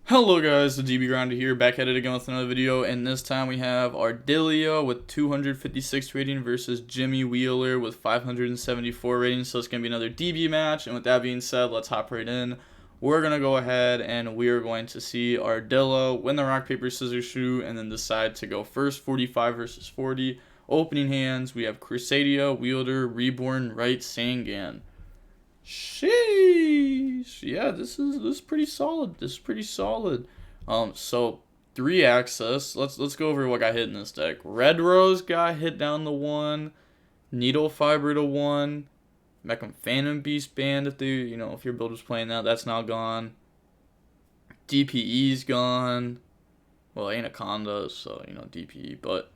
Hello guys, the DB Grinder here, back at it again with another video, and this time we have Ardilio with 256 rating versus Jimmy Wheeler with 574 rating, so it's going to be another DB match, and with that being said, let's hop right in. We're going to go ahead and we are going to see Ardilio win the rock, paper, scissors, shoot, and then decide to go first, 45 versus 40. Opening hands, we have Crusadia, Wielder, Reborn, Right, Sangan. Sheesh. Yeah, this is pretty solid. This is pretty solid. So 3 access. Let's go over what got hit in this deck. Red Rose got hit down to 1. Needle Fiber to 1. Meckham Phantom Beast banned if if your build was playing that. That's now gone. DPE's gone. Well, Anaconda, so DPE, but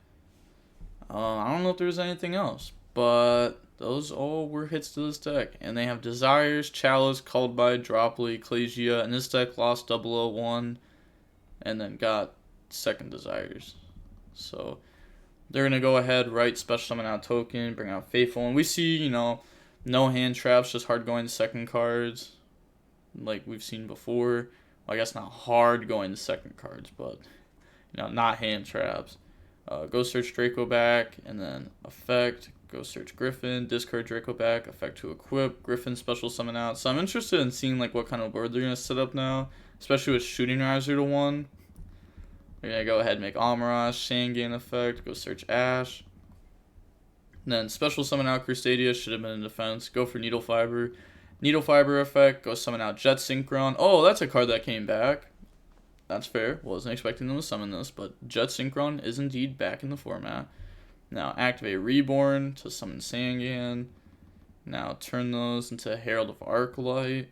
I don't know if there was anything else. But those all were hits to this deck. And they have Desires, Chalice, Called by, Droply, Ecclesia. And this deck lost 001 and then got second Desires. So they're going to go ahead, right, special summon out token, bring out Faithful. And we see, no hand traps, just hard going to second cards like we've seen before. Well, I guess not hard going to second cards, but, not hand traps. Go search Draco back, and then effect. Go search Griffin, discard Draco back, effect to equip, Griffin special summon out. So I'm interested in seeing what kind of board they're going to set up now, especially with Shooting Riser to 1. They're going to go ahead and make Almirage, Sangan effect, go search Ash. And then special summon out Crusadia, should have been in defense, go for Needle Fiber. Needle Fiber effect, go summon out Jet Synchron. Oh, that's a card that came back. That's fair, wasn't expecting them to summon this, but Jet Synchron is indeed back in the format. Now activate Reborn to summon Sangan. Now turn those into Herald of Arclight.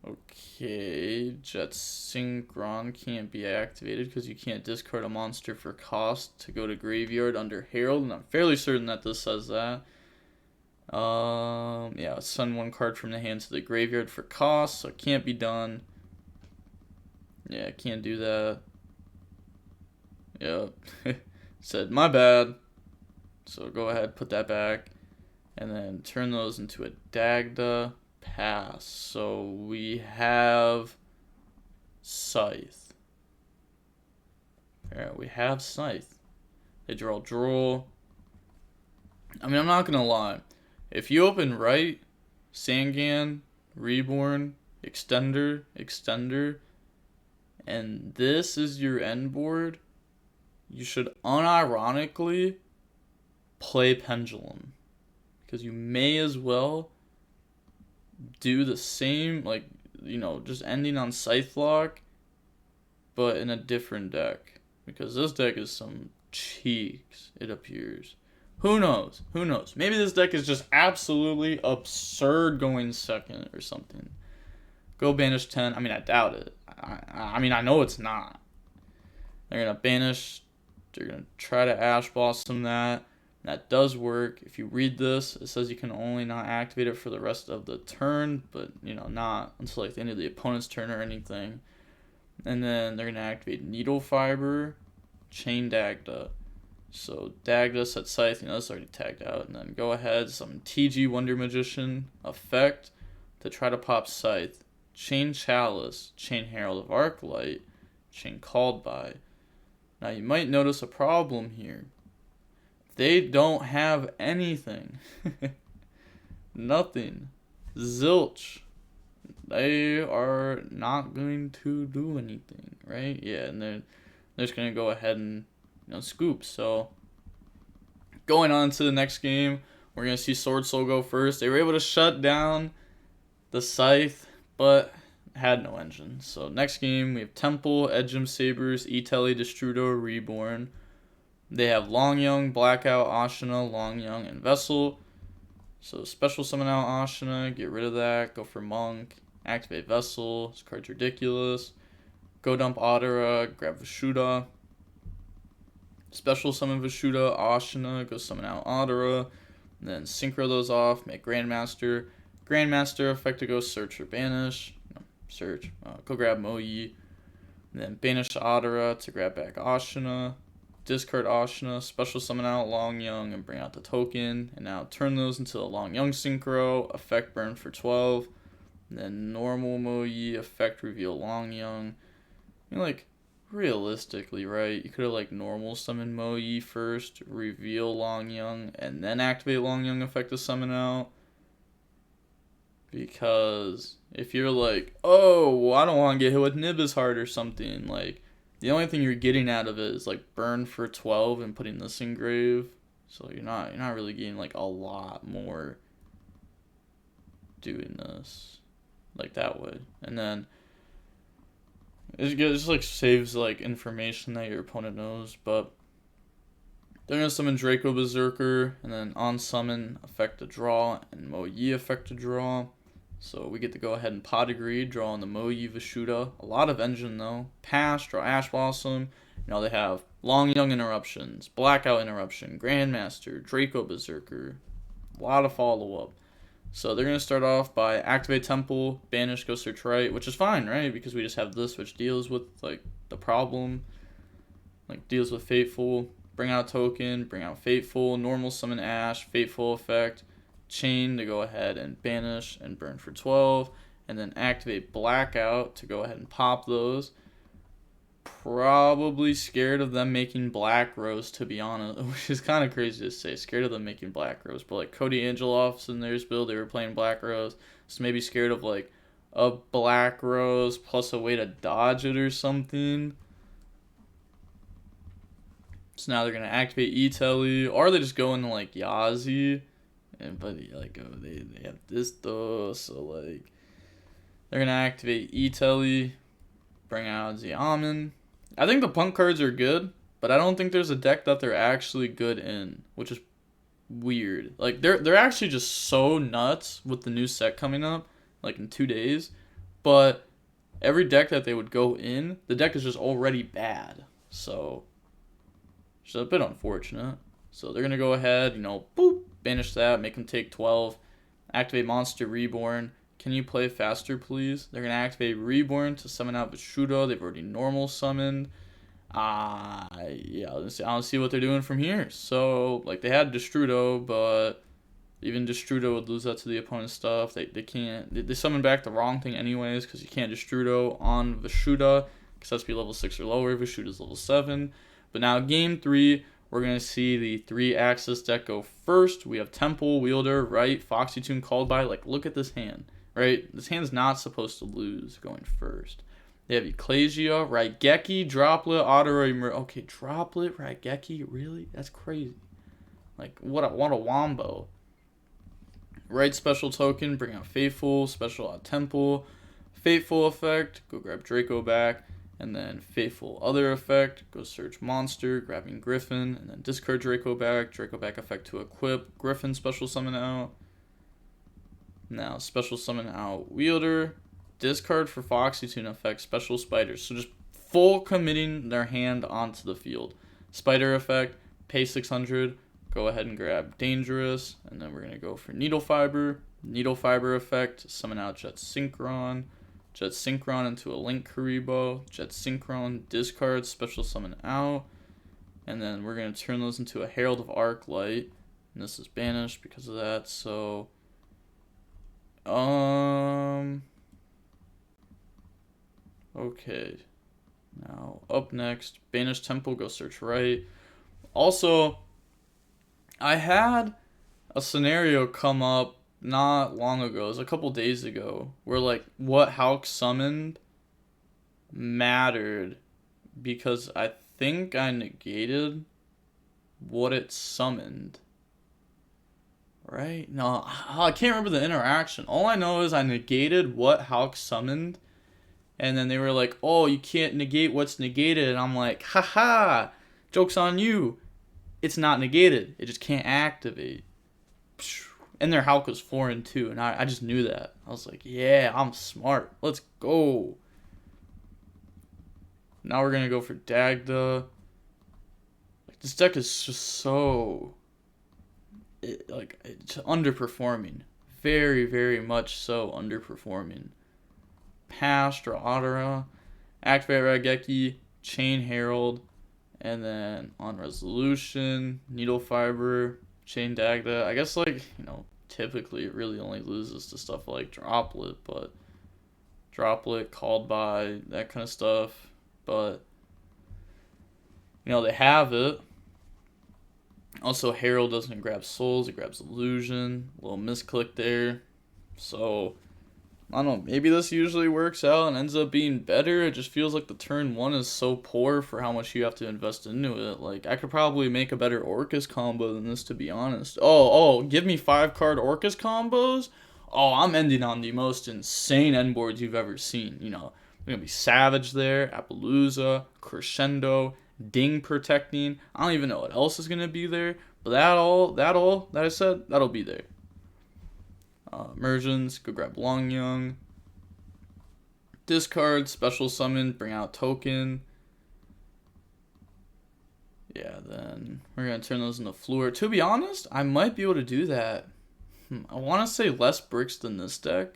Okay, Jet Synchron can't be activated because you can't discard a monster for cost to go to graveyard under Herald, and I'm fairly certain that this says that. Yeah, send 1 card from the hand to the graveyard for cost, so it can't be done. Yeah, can't do that. Yep. Said, my bad. So go ahead, put that back. And then turn those into a Dagda pass. So we have Scythe. Alright, we have Scythe. They draw. I mean, I'm not going to lie. If you open right, Sangan, Reborn, Extender, and this is your end board, you should unironically play Pendulum, because you may as well do the same, just ending on Scythe Lock, but in a different deck, because this deck is some cheeks, it appears. Who knows? Maybe this deck is just absolutely absurd going second or something. Go banish 10. I mean, I doubt it. I mean, I know it's not. They're going to banish. They're going to try to Ash Blossom that. That does work. If you read this, it says you can only not activate it for the rest of the turn, but, not until the end of the opponent's turn or anything. And then they're going to activate Needle Fiber, Chain Dagda. So Dagda set Scythe, that's already tagged out. And then go ahead, summon TG Wonder Magician effect to try to pop Scythe. Chain Chalice, Chain Herald of Arclight, Chain Called by. Now you might notice a problem here. They don't have anything. Nothing. Zilch. They are not going to do anything, right? Yeah, and they're just going to go ahead and scoop. So going on to the next game, we're going to see SwordSoul go first. They were able to shut down the Scythe, but had no engine. So next game, we have Temple, Edgem Sabers, Itelli, Destrudo, Reborn. They have Longyoung, Blackout, Ashina, Longyoung, and Vessel. So special summon out Ashina, get rid of that, go for Monk, activate Vessel, this card's ridiculous. Go dump Adara, grab Vishuda. Special summon Vishuda, Ashina, go summon out Adara. Then synchro those off, make Grandmaster. Grandmaster effect to go search or banish. Search. Go grab Moyi. Then banish Adara to grab back Ashina. Discard Ashina. Special summon out Longyoung and bring out the token. And now turn those into a Longyoung synchro. Effect burn for 12. And then normal Moyi. Effect reveal Longyoung. I mean, like, realistically, right? You could have, like, normal summon Mo Yi first, reveal Long Young, and then activate Long Young effect to summon out. Because if you're like, oh, well, I don't want to get hit with Nibba's Heart or something, like, the only thing you're getting out of it is, like, burn for 12 and putting this in grave. So you're not really getting, like, a lot more doing this, like, that way. And then it just, like, saves, like, information that your opponent knows. But they're going to summon Draco Berserker, and then on summon, effect to draw, and Mo Yi effect to draw. So we get to go ahead and pot agree, draw on the Mo Yi Vishuda. A lot of engine though. Pass, draw Ash Blossom. You know, they have Long Young Interruptions, Blackout Interruption, Grandmaster, Draco Berserker. A lot of follow-up. So they're going to start off by activate Temple, banish, go search right, which is fine, right? Because we just have this, which deals with, like, the problem. Like, deals with Fateful. Bring out token, bring out Fateful, normal summon Ash, Fateful effect, chain to go ahead and banish and burn for 12, and then activate Blackout to go ahead and pop those. Probably scared of them making Black Rose, to be honest, which is kind of crazy to say, scared of them making Black Rose, but like Cody Angeloff's in theirs build, they were playing Black Rose, so maybe scared of like a Black Rose plus a way to dodge it or something. So now they're going to activate E-Telly, or they just go into like Yazi. But like, oh, they have this though, so like they're gonna activate E-Telly, bring out Xiamen. I think the punk cards are good, but I don't think there's a deck that they're actually good in, which is weird. Like they're actually just so nuts with the new set coming up, like in 2 days. But every deck that they would go in, the deck is just already bad. So it's a bit unfortunate. So they're gonna go ahead, you know, boop. Banish that, make them take 12. Activate Monster Reborn. Can you play faster, please? They're going to activate Reborn to summon out Vishuda. They've already normal summoned. Yeah, I'll see what they're doing from here. So, like, they had Destrudo, but even Destrudo would lose that to the opponent's stuff. They can't. They summon back the wrong thing anyways, because you can't Destrudo on Vishuda, because that's be level 6 or lower. Vishuda's level 7. But now, game 3. We're going to see the 3-axis deck go first. We have Temple, Wielder, right? Foxy Tune called by. Like, look at this hand, right? This hand's not supposed to lose going first. They have Ecclesia, Raigeki, Droplet, Arturo. Okay, Droplet, Raigeki, really? That's crazy. Like, what a wombo. Right special token, bring out Fateful, special out Temple. Fateful effect, go grab Draco back. And then Fateful other effect, go search Monster, grabbing Griffin, and then discard Draco back effect to equip, Griffin special summon out. Now special summon out Wielder, discard for Foxy Tune effect, special Spiders. So just full committing their hand onto the field. Spider effect, pay 600, go ahead and grab Dangerous, and then we're going to go for Needle Fiber effect, summon out Jet Synchron. Jet Synchron into a Link Karibo. Jet Synchron, discard, special summon out. And then we're going to turn those into a Herald of Arclight. And this is banished because of that. So, okay. Now, up next, banish Temple, go search right. Also, I had a scenario come up not long ago, it was a couple days ago, where like what Hulk summoned mattered because I think I negated what it summoned. Right? No, I can't remember the interaction. All I know is I negated what Hulk summoned, and then they were like, oh, you can't negate what's negated, and I'm like, haha, joke's on you. It's not negated. It just can't activate. And their Hulk was 4 and 2, and I just knew that. I was like, yeah, I'm smart. Let's go. Now we're gonna go for Dagda. Like, this deck is just so it's underperforming. Very, very much so underperforming. Pass, draw Otara, activate Raigeki, chain Herald, and then on resolution, Needle Fiber, chain Dagda. I guess, like, you know, typically it really only loses to stuff like Droplet, but Droplet, called by, that kind of stuff. but you know, they have it. Also, Herald doesn't grab souls, it grabs illusion. A little misclick there. So, I don't know, maybe this usually works out and ends up being better. It just feels like the turn 1 is so poor for how much you have to invest into it. Like, I could probably make a better Orcus combo than this, to be honest. Oh, give me 5-card Orcus combos? Oh, I'm ending on the most insane end boards you've ever seen. You know, there's gonna be Savage there, Appaloosa, Crescendo, Ding protecting. I don't even know what else is gonna be there, but that I said, that'll be there. Emergence, go grab Long Young. Discard, special summon, bring out token. Yeah, then we're gonna turn those into Floor. To be honest, I might be able to do that. I want to say less bricks than this deck,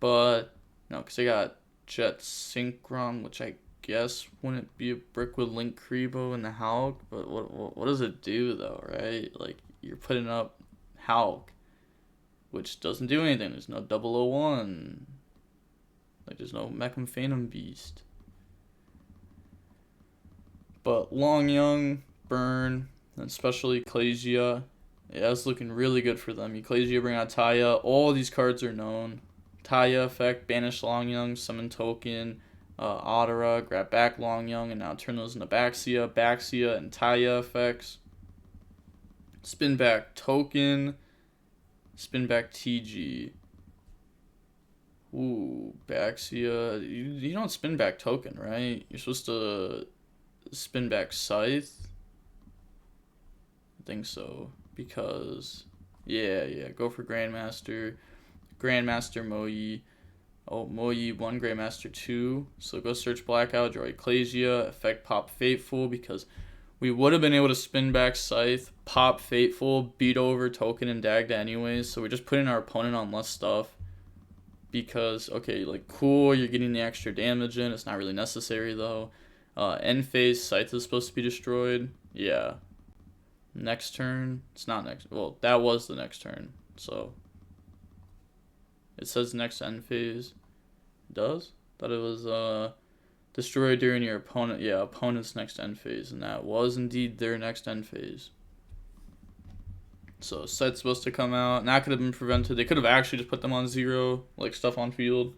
but no, because I got Jet Synchron, which I guess wouldn't be a brick with Link Kribo and the Hulk, but what does it do though, right? Like, you're putting up Hulk, which doesn't do anything. There's no 001. Like, there's no Mecham Phantom Beast. But Long Young, Burn, and especially Ecclesia, yeah, it's looking really good for them. Ecclesia, bring out Taya. All these cards are known. Taya effect, banish Long Young, summon token, Otera, grab back Long Young, and now turn those into Baxia, and Taya effects. Spin back token, spin back TG. Ooh, Baxia. You don't spin back token, right? You're supposed to spin back Scythe. I think so. Because, yeah, go for Grandmaster. Grandmaster Moyi. Oh, Moyi 1, Grandmaster 2. So go search Blackout, draw Ecclesia, effect pop Fateful, because we would have been able to spin back Scythe, pop Fateful, beat over Token and Dagda anyways. So we're just putting our opponent on less stuff. Because, okay, like, cool, you're getting the extra damage in. It's not really necessary, though. End phase, Scythe is supposed to be destroyed. Yeah. Next turn. It's not next. Well, that was the next turn. So it says next end phase. It does? Thought it was destroyed during your opponent. Yeah, opponent's next end phase, and that was indeed their next end phase. So Scythe's supposed to come out, and that could have been prevented. They could have actually just put them on 0, like stuff on field.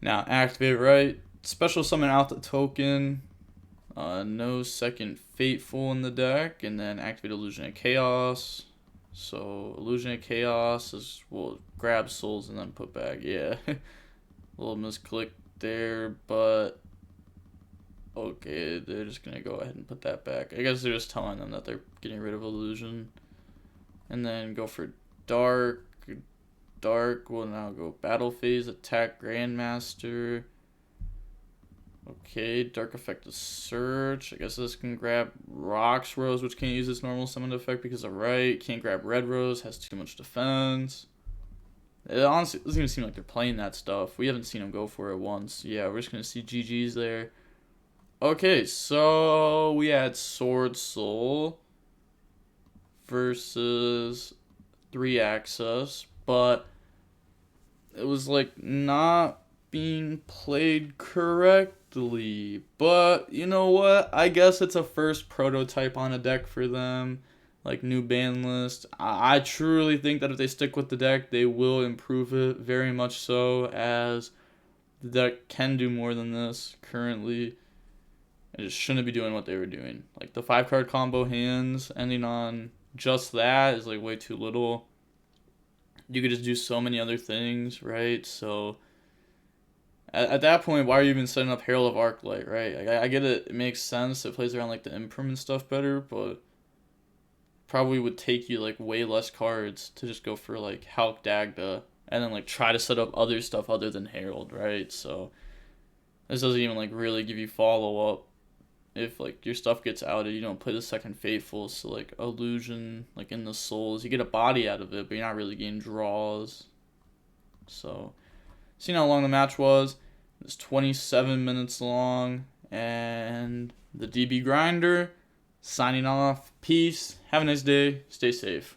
Now activate right. Special summon out the token. No second Fateful in the deck, and then activate Illusion of Chaos. So Illusion of Chaos is, well, grab souls and then put back. Yeah, a little misclick there, but okay, they're just gonna go ahead and put that back. I guess they're just telling them that they're getting rid of Illusion, and then go for Dark. Dark will now go Battle Phase, attack Grandmaster. Okay, Dark effect is Search. I guess this can grab Rocks Rose, which can't use its normal summon effect because of right. Can't grab Red Rose, has too much defense. It honestly doesn't even seem like they're playing that stuff. We haven't seen them go for it once. Yeah, we're just going to see GG's there. Okay, so we had SwordSoul versus 3 Access, but it was like not being played correctly. But you know what? I guess it's a first prototype on a deck for them. Like, new ban list. I truly think that if they stick with the deck, they will improve it very much so, as the deck can do more than this currently. It just shouldn't be doing what they were doing. Like, the 5-card combo hands ending on just that is like way too little. You could just do so many other things, right? So at that point, why are you even setting up Herald of Arclight, right? Like, I get it. It makes sense. It plays around like the Imperm and stuff better, but probably would take you like way less cards to just go for like Hulk Dagda and then like try to set up other stuff other than Herald, right? So this doesn't even like really give you follow up. If like your stuff gets outed, you don't play the second Fateful, so like Illusion, like in the Souls, you get a body out of it, but you're not really getting draws. So, seeing how long the match was, it was 27 minutes long, and the DB Grinder signing off. Peace. Have a nice day. Stay safe.